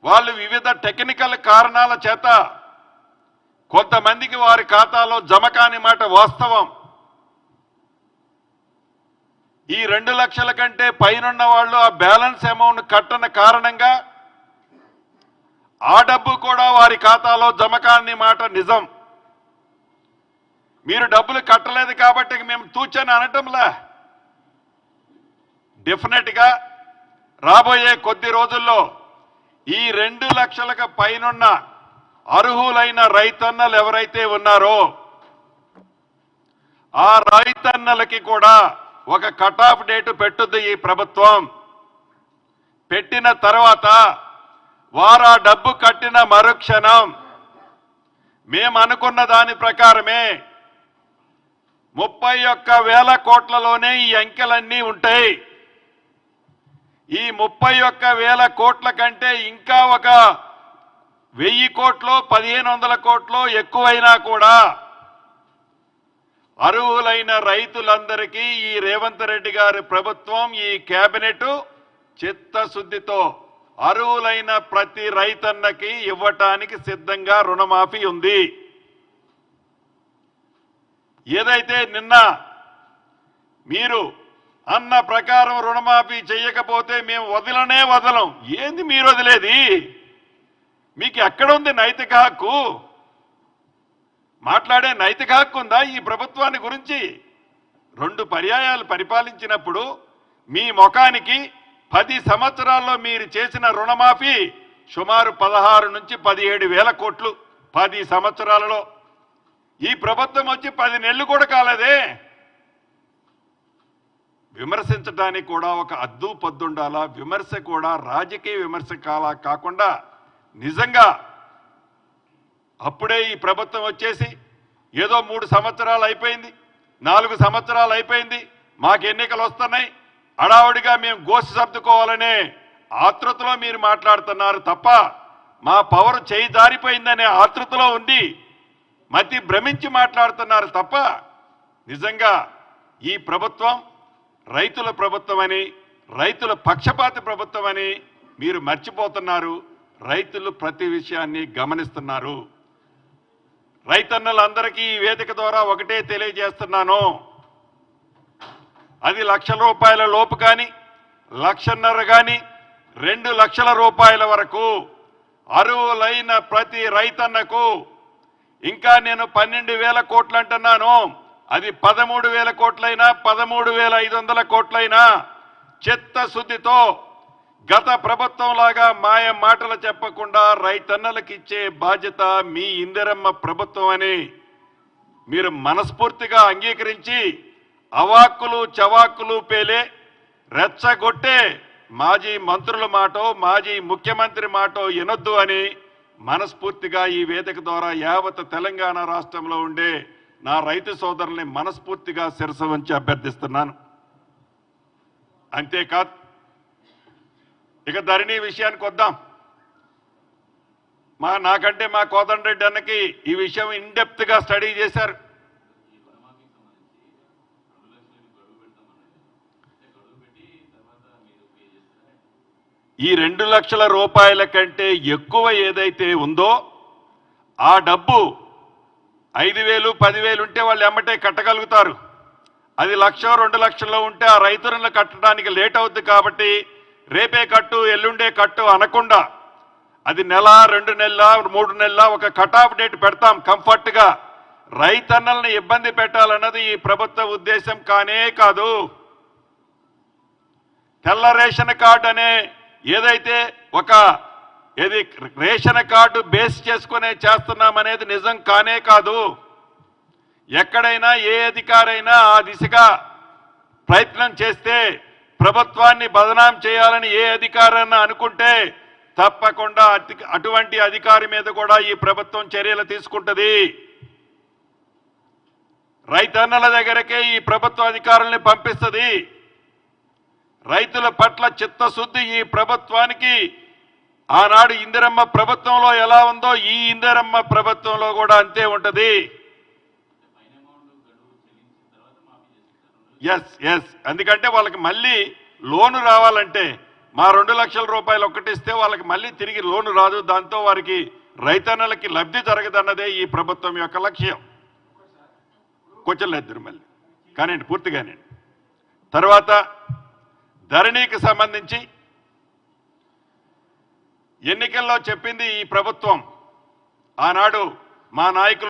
వాళ్ళు వివిధ టెక్నికల్ కారణాల చేత కొంతమందికి వారి ఖాతాలో జమ కాని మాట వాస్తవం. ఈ 2 లక్షల కంటే పైనున్న వాళ్ళు ఆ బ్యాలెన్స్ అమౌంట్ కట్టని కారణంగా ఆ డబ్బు కూడా వారి ఖాతాలో జమ కాని మాట నిజం. మీరు డబ్బులు కట్టలేదు కాబట్టి మేము తూచని అనటంలా. డెఫినెట్ గా రాబోయే కొద్ది రోజుల్లో ఈ 2 లక్షలకు పైనున్న అర్హులైన రైతన్నలు ఎవరైతే ఉన్నారో ఆ రైతన్నలకి కూడా ఒక కట్ ఆఫ్ డేట్ పెట్టుద్ది ఈ ప్రభుత్వం. పెట్టిన తర్వాత వారు ఆ డబ్బు కట్టిన మరుక్షణం మేము అనుకున్న దాని ప్రకారమే 31,000 కోట్లలోనే ఈ అంకెలన్నీ ఉంటాయి. ఈ 31,000 కోట్ల కంటే ఇంకా ఒక 1000 కోట్లు 1,500 కోట్లు ఎక్కువైనా కూడా అర్హులైన రైతులందరికీ ఈ రేవంత్ రెడ్డి గారి ప్రభుత్వం, ఈ కేబినెట్ చిత్తశుద్ధితో అర్హులైన ప్రతి రైతన్నకి ఇవ్వటానికి సిద్ధంగా రుణమాఫీ ఉంది. ఏదైతే నిన్న మీరు అన్న ప్రకారం రుణమాఫీ చేయకపోతే మేము వదలం. ఏంది మీరు వదిలేది? మీకు ఎక్కడుంది నైతిక హక్కు? మాట్లాడే నైతిక హక్కు ఉందా ఈ ప్రభుత్వాన్ని గురించి? 2 పర్యాయాలు పరిపాలించినప్పుడు మీ ముఖానికి 10 సంవత్సరాల్లో మీరు చేసిన రుణమాఫీ సుమారు 16 నుంచి 17,000 కోట్లు 10 సంవత్సరాలలో. ఈ ప్రభుత్వం వచ్చి 10 నెలలు కూడా కాలేదే. విమర్శించడానికి కూడా ఒక అద్దు పొద్దుండాలా. విమర్శ కూడా రాజకీయ విమర్శ కాకుండా నిజంగా అప్పుడే ఈ ప్రభుత్వం వచ్చేసి ఏదో 3 సంవత్సరాలు అయిపోయింది, 4 సంవత్సరాలు అయిపోయింది, మాకు ఎన్నికలు వస్తున్నాయి, హడావుడిగా మేము గోసి సర్దుకోవాలనే ఆతృతలో మీరు మాట్లాడుతున్నారు తప్ప మా పవర్ చేయి జారిపోయిందనే ఆతృతలో ఉండి మతి భ్రమించి మాట్లాడుతున్నారు తప్ప నిజంగా ఈ ప్రభుత్వం రైతుల ప్రభుత్వం అని, రైతుల పక్షపాతి ప్రభుత్వం అని మీరు మర్చిపోతున్నారు. రైతులు ప్రతి విషయాన్ని గమనిస్తున్నారు. రైతన్నలందరికీ ఈ వేదిక ద్వారా ఒకటే తెలియజేస్తున్నాను. అది ₹1,00,000 లోపు కానీ 1,50,000 కానీ 2 లక్షల రూపాయల వరకు అర్హులైన ప్రతి రైతన్నకు, ఇంకా నేను 12,000 కోట్లు అంటున్నాను, అది 13,000 కోట్లైనా 13,500 కోట్లైనా చిత్తశుద్ధితో గత ప్రభుత్వం లాగా మాయ మాటలు చెప్పకుండా రైతన్నలకు ఇచ్చే బాధ్యత మీ ఇందిరమ్మ ప్రభుత్వం అని మీరు మనస్ఫూర్తిగా అంగీకరించి అవాక్కులు చవాక్కులు పేలే రెచ్చగొట్టే మాజీ మంత్రుల మాటో మాజీ ముఖ్యమంత్రి మాటో వినొద్దు అని మనస్ఫూర్తిగా ఈ వేదిక ద్వారా యావత్ తెలంగాణ రాష్ట్రంలో ఉండే నా రైతు సోదరుల్ని మనస్ఫూర్తిగా శిరస వంచి అభ్యర్థిస్తున్నాను. అంతేకాదు, ఇక ధరణి విషయానికి వద్దాం. నాకంటే మా కోదండరెడ్డి అన్నకి ఈ విషయం ఇన్డెప్త్ గా స్టడీ చేశారు. ఈ 2 లక్షల రూపాయల కంటే ఎక్కువ ఏదైతే ఉందో ఆ డబ్బు 5,000 10,000 ఉంటే వాళ్ళు ఎమ్మటే కట్టగలుగుతారు. అది 1,00,000 2 లక్షల్లో ఉంటే ఆ రైతులను కట్టడానికి లేట్ అవుద్ది. కాబట్టి రేపే కట్టు ఎల్లుండే కట్టు అనకుండా అది నెల 2 నెలల 3 నెలల ఒక కట్ ఆఫ్ డేట్ పెడతాం. కంఫర్ట్ గా రైతన్నల్ని ఇబ్బంది పెట్టాలన్నది ఈ ప్రభుత్వ ఉద్దేశం కానే కాదు. తెల్ల రేషన్ కార్డు అనే ఏదైతే ఒక రేషన్ కార్డు బేస్ చేసుకునే చేస్తున్నామనేది నిజం కానే కాదు. ఎక్కడైనా ఏ అధికారైనా ఆ దిశగా ప్రయత్నం చేస్తే, ప్రభుత్వాన్ని బదనాం చేయాలని ఏ అధికారన్నా అనుకుంటే తప్పకుండా అటువంటి అధికారి మీద కూడా ఈ ప్రభుత్వం చర్యలు తీసుకుంటుంది. రైతన్నల దగ్గరకే ఈ ప్రభుత్వ అధికారుల్ని పంపిస్తుంది. రైతుల పట్ల చిత్తశుద్ధి ఈ ప్రభుత్వానికి ఆనాడు ఇందిరమ్మ ప్రభుత్వంలో ఎలా ఉందో ఈ ఇందిరమ్మ ప్రభుత్వంలో కూడా అంతే ఉంటది. ఎస్ అందుకంటే వాళ్ళకి మళ్ళీ లోను రావాలంటే మా 2 లక్షల రూపాయలు ఒక్కటిస్తే వాళ్ళకి మళ్ళీ తిరిగి లోను రాదు, దాంతో వారికి రైతన్నలకి లబ్ధి జరగదన్నదే ఈ ప్రభుత్వం యొక్క లక్ష్యం. కొంచెం లేదు మళ్ళీ కానీ పూర్తిగానే. తర్వాత ధరణికి సంబంధించి ఎన్నికల్లో చెప్పింది ఈ ప్రభుత్వం. ఆనాడు మా నాయకులు